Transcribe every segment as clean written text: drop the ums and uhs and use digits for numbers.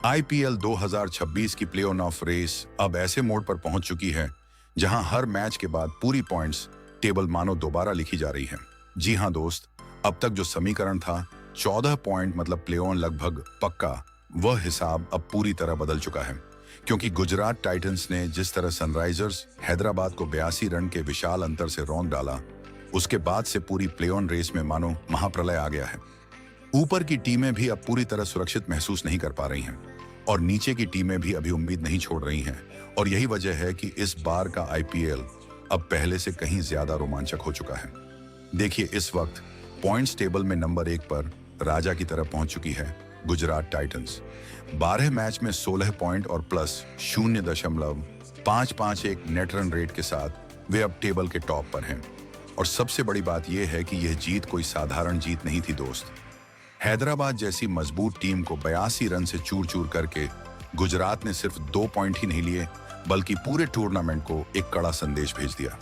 IPL 2026 की play of race अब ऐसे मोड पर पहुंच चुकी है जहां हर मैच के बाद पूरी पॉइंट्स टेबल मानो दोबारा लिखी जा रही है। जी हां दोस्त, अब तक जो समीकरण था 14 पॉइंट मतलब प्ले ऑन लगभग पक्का, वह हिसाब अब पूरी तरह बदल चुका है। क्योंकि गुजरात टाइटंस ने जिस तरह सनराइजर्स हैदराबाद को 82 रन के विशाल अंतर से रौंद डाला, उसके बाद से पूरी प्ले ऑन रेस में मानो महाप्रलय आ गया है। ऊपर की टीमें भी अब पूरी तरह सुरक्षित महसूस नहीं कर पा रही हैं और नीचे की टीमें भी अभी उम्मीद नहीं छोड़ रही हैं, और यही वजह है कि इस बार का आईपीएल अब पहले से कहीं ज्यादा रोमांचक हो चुका है। देखिए, इस वक्त पॉइंट्स टेबल में नंबर 1 पर राजा की तरफ पहुंच चुकी है गुजरात टाइटंस। 12 मैच में 16 पॉइंट और प्लस 0.551 नेट रन रेट के साथ वे अब टेबल के टॉप पर हैं। और सबसे बड़ी बात यह है कि यह जीत कोई साधारण जीत नहीं थी दोस्त। हैदराबाद जैसी मजबूत टीम को 82 रन से चूर चूर करके गुजरात ने सिर्फ 2 पॉइंट ही नहीं लिए, बल्कि पूरे टूर्नामेंट को एक कड़ा संदेश भेज दिया।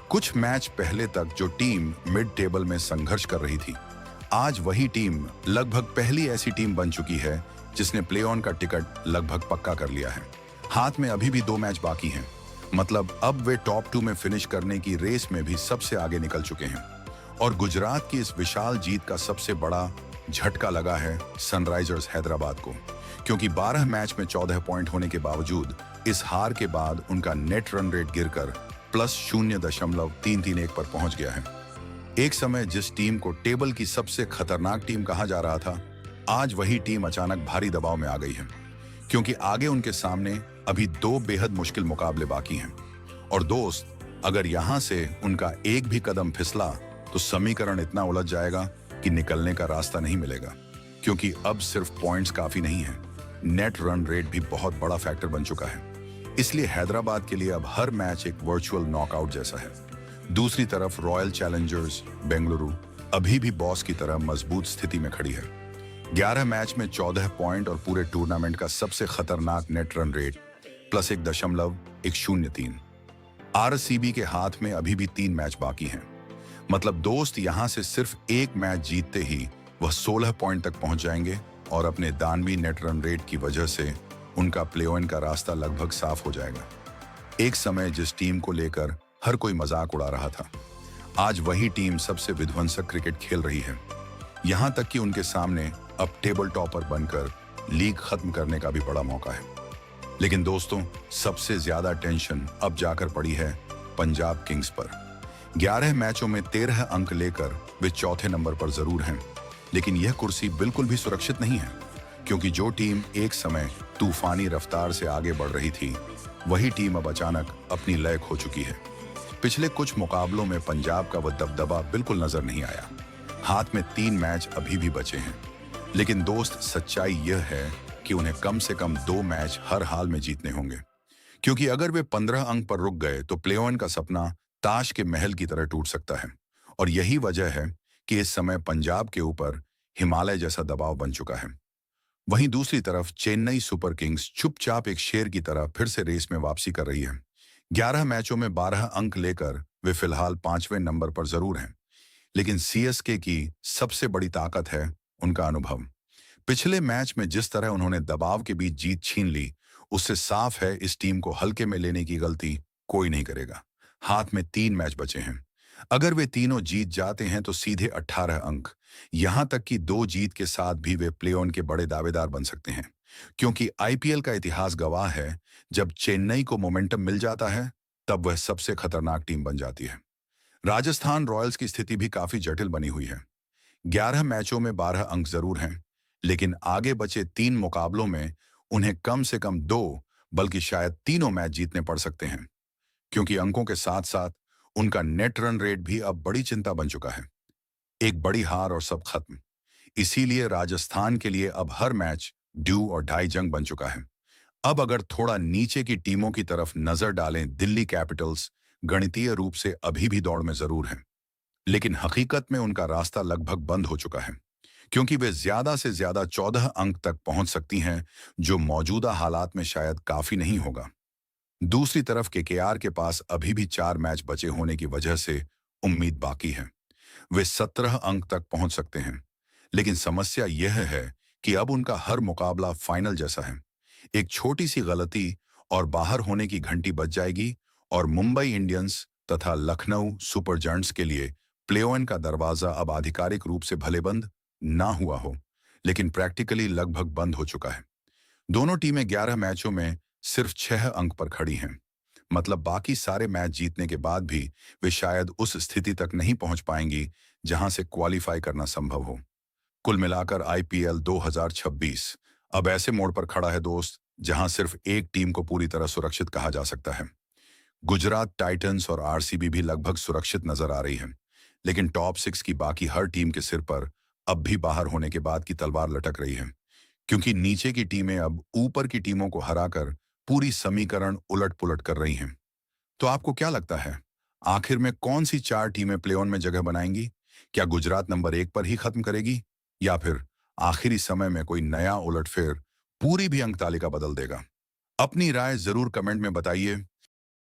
कुछ मैच पहले तक जो टीम मिड टेबल में संघर्ष कर रही थी, आज वही टीम लगभग पहली ऐसी टीम बन चुकी है जिसने प्ले ऑन का टिकट लगभग पक्का कर लिया है। हाथ में अभी भी 2 मैच बाकी हैं, मतलब अब वे टॉप 2 में फिनिश करने की रेस में भी सबसे आगे निकल चुके हैं। और गुजरात की इस विशाल जीत का सबसे बड़ा झटका लगा है सनराइजर्स हैदराबाद को, क्योंकि 12 मैच में 14 पॉइंट होने के बावजूद इस हार के बाद उनका नेट रन रेट गिरकर प्लस 0.331 पर पहुंच गया है। एक समय जिस टीम को टेबल की सबसे खतरनाक टीम कहा जा रहा था, आज वही टीम अचानक भारी दबाव में आ गई है, क्योंकि आगे उनके सामने अभी 2 बेहद मुश्किल मुकाबले बाकी हैं। और दोस्त, अगर यहां से उनका एक भी कदम फिसला तो समीकरण इतना उलझ जाएगा कि निकलने का रास्ता नहीं मिलेगा। क्योंकि अब सिर्फ पॉइंट्स काफी नहीं है, नेट रन रेट भी बहुत बड़ा फैक्टर बन चुका है। इसलिए हैदराबाद के लिए अब हर मैच एक वर्चुअल नॉकआउट जैसा है। दूसरी तरफ रॉयल चैलेंजर्स बेंगलुरु अभी भी बॉस की तरह मजबूत स्थिति में खड़ी है। 11 मैच में 14 पॉइंट और पूरे टूर्नामेंट का सबसे खतरनाक net run rate plus 1.103। RCB के हाथ में अभी भी 3 मैच बाकी हैं। मतलब दोस्त, यहां से सिर्फ एक मैच जीतते ही वह 16 पॉइंट तक पहुंच जाएंगे और अपने दानवी नेट रन रेट की वजह से उनका प्ले ऑन का रास्ता लगभग साफ हो जाएगा। एक समय जिस टीम को लेकर हर कोई मजाक उड़ा रहा था, आज वही टीम सबसे विध्वंसक क्रिकेट खेल रही है। यहां तक कि उनके सामने अब टेबल टॉपर बनकर लीग खत्म करने का भी बड़ा मौका है। लेकिन दोस्तों, सबसे ज्यादा टेंशन अब जाकर पड़ी है पंजाब किंग्स पर। 11 मैचों में 13 अंक लेकर वे चौथे नंबर पर जरूर हैं, लेकिन यह कुर्सी बिल्कुल भी सुरक्षित नहीं है, क्योंकि जो टीम एक समय तूफानी रफ्तार से आगे बढ़ रही थी, वही टीम अब अचानक अपनी लय खो चुकी है। पिछले कुछ मुकाबलों में पंजाब का वह दबदबा बिल्कुल नजर नहीं आया। हाथ में 3 मैच अभी भी बचे हैं, लेकिन दोस्त, सच्चाई यह है कि उन्हें कम से कम 2 मैच हर हाल में जीतने होंगे, क्योंकि अगर वे 15 अंक पर रुक गए तो प्ले ऑन का सपना ताश के महल की तरह टूट सकता है। और यही वजह है कि इस समय पंजाब के ऊपर हिमालय जैसा दबाव बन चुका है। वहीं दूसरी तरफ चेन्नई सुपर किंग्स चुपचाप एक शेर की तरह फिर से रेस में वापसी कर रही है। 11 मैचों में 12 अंक लेकर वे फिलहाल 5वें नंबर पर जरूर हैं, लेकिन सीएसके की सबसे बड़ी ताकत है उनका अनुभव। पिछले मैच में जिस तरह उन्होंने दबाव के बीच जीत छीन ली, उससे साफ है इस टीम को हल्के में लेने की गलती कोई नहीं करेगा। हाथ में 3 मैच बचे हैं। अगर वे तीनों जीत जाते हैं तो सीधे 18 अंक, यहां तक कि 2 जीत के साथ भी वे प्ले ऑन के बड़े दावेदार बन सकते हैं। क्योंकि आईपीएल का इतिहास गवाह है, जब चेन्नई को मोमेंटम मिल जाता है, तब वह सबसे खतरनाक टीम बन जाती है। राजस्थान रॉयल्स की स्थिति भी काफी जटिल बनी हुई है। 11 मैचों में 12 अंक जरूर हैं, लेकिन आगे बचे 3 मुकाबलों में उन्हें कम से कम 2 बल्कि शायद तीनों मैच जीतने पड़ सकते हैं, क्योंकि अंकों के साथ साथ उनका नेट रन रेट भी अब बड़ी चिंता बन चुका है। एक बड़ी हार और सब खत्म। इसीलिए राजस्थान के लिए अब हर मैच ड्यू और डाई जंग बन चुका है। अब अगर थोड़ा नीचे की टीमों की तरफ नजर डालें, दिल्ली कैपिटल्स गणितीय रूप से अभी भी दौड़ में जरूर हैं, लेकिन हकीकत में उनका रास्ता लगभग बंद हो चुका है, क्योंकि वे ज्यादा से ज्यादा 14 अंक तक पहुंच सकती हैं, जो मौजूदा हालात में शायद काफी नहीं होगा। दूसरी तरफ केकेआर के पास अभी भी 4 मैच बचे होने की वजह से उम्मीद बाकी है। वे 17 अंक तक पहुंच सकते हैं, लेकिन समस्या यह है कि अब उनका हर मुकाबला फाइनल जैसा है। एक छोटी सी गलती और बाहर होने की घंटी बज जाएगी और मुंबई इंडियंस तथा लखनऊ सुपर जायंट्स के लिए प्ले ऑन का दरवाजा अब आधिकारिक रूप से भले बंद ना हुआ हो, लेकिन प्रैक्टिकली लगभग बंद हो चुका है। दोनों टीमें 11 मैचों में सिर्फ 6 अंक पर खड़ी हैं। मतलब बाकी सारे मैच जीतने के बाद भी वे शायद उस स्थिति तक नहीं पहुंच पाएंगी जहां से क्वालिफाई करना संभव हो। कुल मिलाकर आईपीएल 2026 अब ऐसे मोड़ पर खड़ा है दोस्त, जहां सिर्फ एक टीम को पूरी तरह सुरक्षित कहा जा सकता है। गुजरात टाइटंस और आरसीबी भी लगभग सुरक्षित नजर आ रही है, लेकिन टॉप 6 की बाकी हर टीम के सिर पर अब भी बाहर होने के बाद की तलवार लटक रही है, क्योंकि नीचे की टीमें अब ऊपर की टीमों को हराकर पूरी समीकरण उलट पुलट कर रही हैं। तो आपको क्या लगता है, आखिर में कौन सी 4 टीमें प्ले ऑन में जगह बनाएंगी? क्या गुजरात नंबर 1 पर ही खत्म करेगी, या फिर आखिरी समय में कोई नया उलटफेर पूरी भी अंक तालिका बदल देगा? अपनी राय जरूर कमेंट में बताइए।